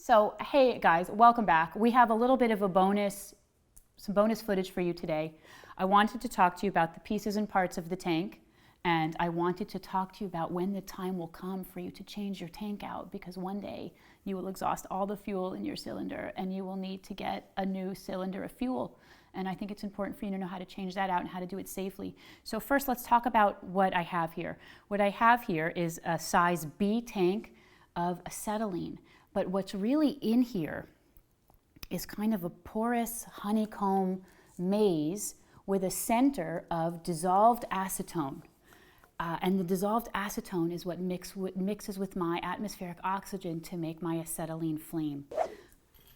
So, hey guys, welcome back. We have a little bit of some bonus footage for you today. I wanted to talk to you about the pieces and parts of the tank, and I wanted to talk to you about when the time will come for you to change your tank out, because one day you will exhaust all the fuel in your cylinder and you will need to get a new cylinder of fuel. And I think it's important for you to know how to change that out and how to do it safely. So first, let's talk about what I have here. What I have here is a size B tank of acetylene. But what's really in here is kind of a porous honeycomb maze with a center of dissolved acetone. And the dissolved acetone is what mixes with my atmospheric oxygen to make my acetylene flame.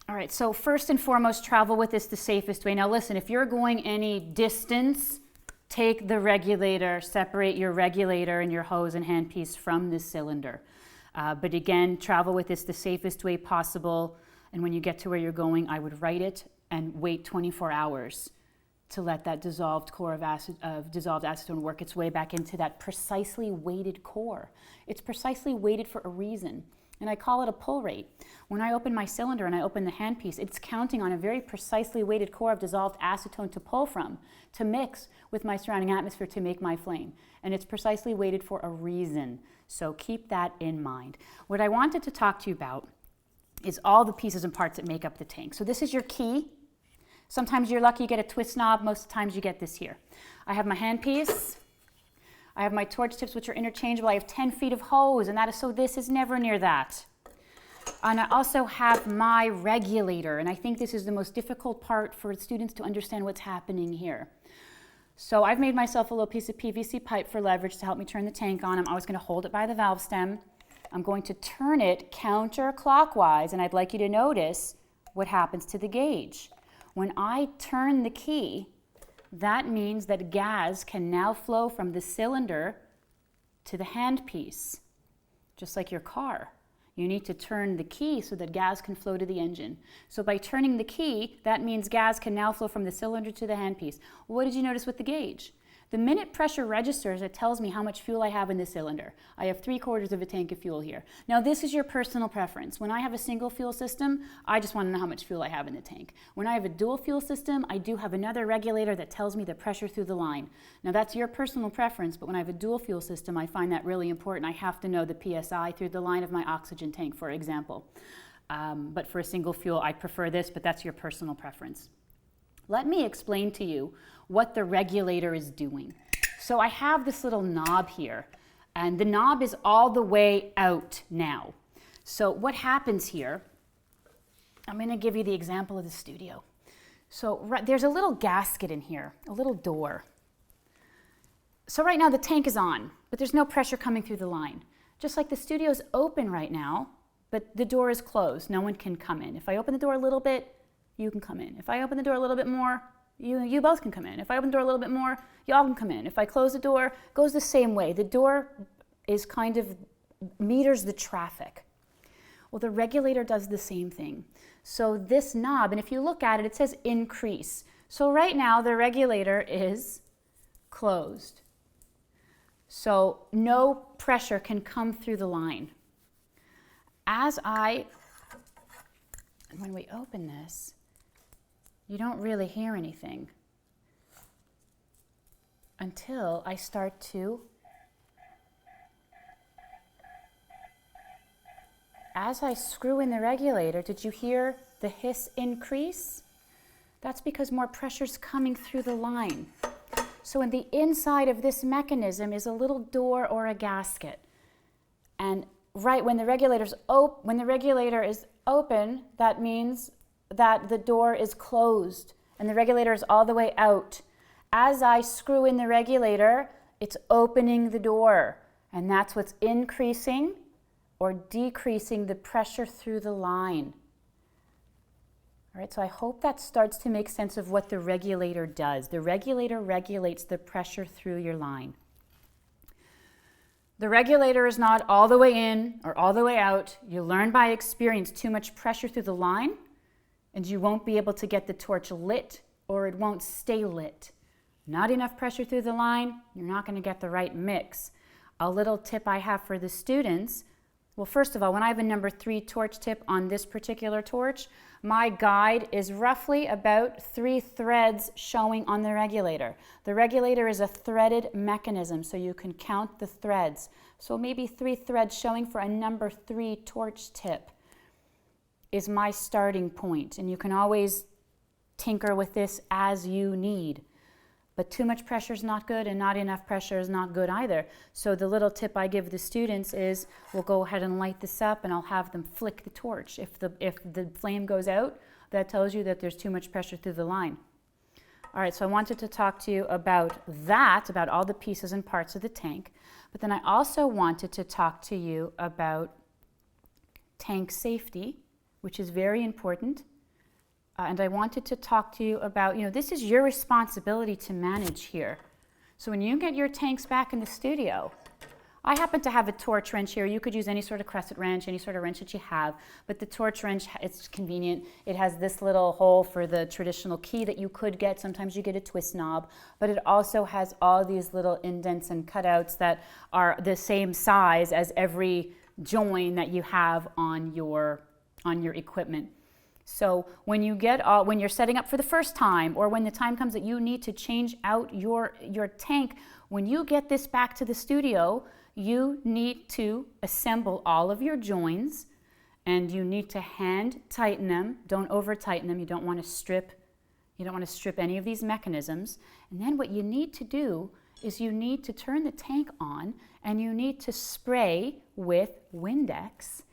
All right, so first and foremost, travel with this the safest way. Now listen, if you're going any distance, take the regulator, separate your regulator and your hose and handpiece from the cylinder. But again, travel with this the safest way possible. And when you get to where you're going, I would write it and wait 24 hours to let that dissolved core of dissolved acetone work its way back into that precisely weighted core. It's precisely weighted for a reason. And I call it a pull rate. When I open my cylinder and I open the handpiece, it's counting on a very precisely weighted core of dissolved acetone to pull from, to mix with my surrounding atmosphere to make my flame. And it's precisely weighted for a reason. So keep that in mind. What I wanted to talk to you about is all the pieces and parts that make up the tank. So this is your key. Sometimes you're lucky you get a twist knob. Most times you get this here. I have my handpiece. I have my torch tips, which are interchangeable. I have 10 feet of hose, and that is so this is never near that. And I also have my regulator, and I think this is the most difficult part for students to understand what's happening here. So I've made myself a little piece of PVC pipe for leverage to help me turn the tank on. I'm always going to hold it by the valve stem. I'm going to turn it counterclockwise, and I'd like you to notice what happens to the gauge. When I turn the key, that means that gas can now flow from the cylinder to the handpiece, just like your car. You need to turn the key so that gas can flow to the engine. So by turning the key, that means gas can now flow from the cylinder to the handpiece. What did you notice with the gauge? The minute pressure registers, it tells me how much fuel I have in the cylinder. I have 3/4 of a tank of fuel here. Now this is your personal preference. When I have a single fuel system, I just want to know how much fuel I have in the tank. When I have a dual fuel system, I do have another regulator that tells me the pressure through the line. Now that's your personal preference, but when I have a dual fuel system, I find that really important. I have to know the PSI through the line of my oxygen tank, for example. But for a single fuel, I prefer this, but that's your personal preference. Let me explain to you what the regulator is doing. So I have this little knob here, and the knob is all the way out now. So what happens here, I'm going to give you the example of the studio. So there's a little gasket in here, a little door. So right now the tank is on, but there's no pressure coming through the line. Just like the studio's open right now, but the door is closed. No one can come in. If I open the door a little bit, you can come in. If I open the door a little bit more, you both can come in. If I open the door a little bit more, y'all can come in. If I close the door, it goes the same way. The door is kind of meters the traffic. Well, the regulator does the same thing. So this knob, and if you look at it, it says increase. So right now the regulator is closed. So no pressure can come through the line. When we open this, you don't really hear anything until I start to, as I screw in the regulator, did you hear the hiss increase? That's because more pressure's coming through the line. So in the inside of this mechanism is a little door or a gasket. And right when the regulator is open, that means that the door is closed and the regulator is all the way out. As I screw in the regulator, it's opening the door, and that's what's increasing or decreasing the pressure through the line. All right, so I hope that starts to make sense of what the regulator does. The regulator regulates the pressure through your line. The regulator is not all the way in or all the way out. You learn by experience too much pressure through the line, and you won't be able to get the torch lit, or it won't stay lit. Not enough pressure through the line, you're not going to get the right mix. A little tip I have for the students, Well, first of all, when I have a number 3 torch tip on this particular torch, my guide is roughly about 3 threads showing on the regulator. The regulator is a threaded mechanism, so you can count the threads. So maybe 3 threads showing for a number 3 torch tip is my starting point. And you can always tinker with this as you need. But too much pressure is not good, and not enough pressure is not good either. So the little tip I give the students is, we'll go ahead and light this up, and I'll have them flick the torch. If the flame goes out, that tells you that there's too much pressure through the line. All right, so I wanted to talk to you about that, about all the pieces and parts of the tank. But then I also wanted to talk to you about tank safety, which is very important. And I wanted to talk to you about, this is your responsibility to manage here. So when you get your tanks back in the studio, I happen to have a torch wrench here. You could use any sort of crescent wrench, any sort of wrench that you have. But the torch wrench, it's convenient. It has this little hole for the traditional key that you could get. Sometimes you get a twist knob. But it also has all these little indents and cutouts that are the same size as every join that you have on your equipment. So when you're setting up for the first time, or when the time comes that you need to change out your tank, when you get this back to the studio, you need to assemble all of your joins, and you need to hand tighten them. Don't over tighten them. You don't want to strip any of these mechanisms. And then what you need to do is you need to turn the tank on, and you need to spray with Windex.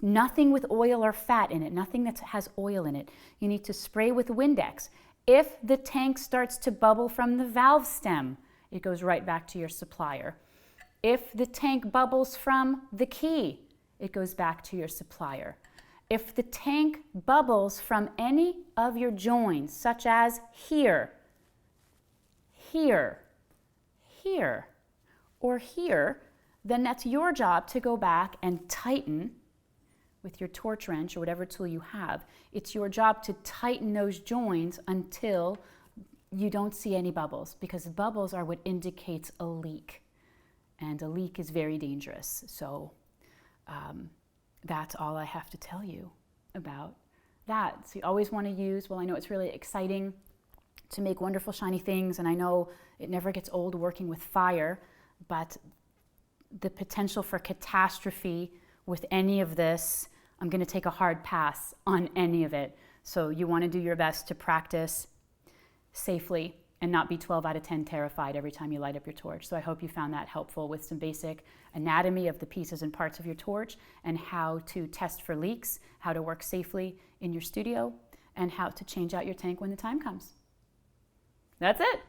Nothing with oil or fat in it, nothing that has oil in it. You need to spray with Windex. If the tank starts to bubble from the valve stem, it goes right back to your supplier. If the tank bubbles from the key, it goes back to your supplier. If the tank bubbles from any of your joins, such as here, here, here, or here, then that's your job to go back and tighten with your torch wrench or whatever tool you have. It's your job to tighten those joins until you don't see any bubbles, because bubbles are what indicates a leak, and a leak is very dangerous. So that's all I have to tell you about that. So you always want to use, I know it's really exciting to make wonderful shiny things, and I know it never gets old working with fire, but the potential for catastrophe with any of this, I'm going to take a hard pass on any of it. So you want to do your best to practice safely and not be 12 out of 10 terrified every time you light up your torch. So I hope you found that helpful with some basic anatomy of the pieces and parts of your torch, and how to test for leaks, how to work safely in your studio, and how to change out your tank when the time comes. That's it.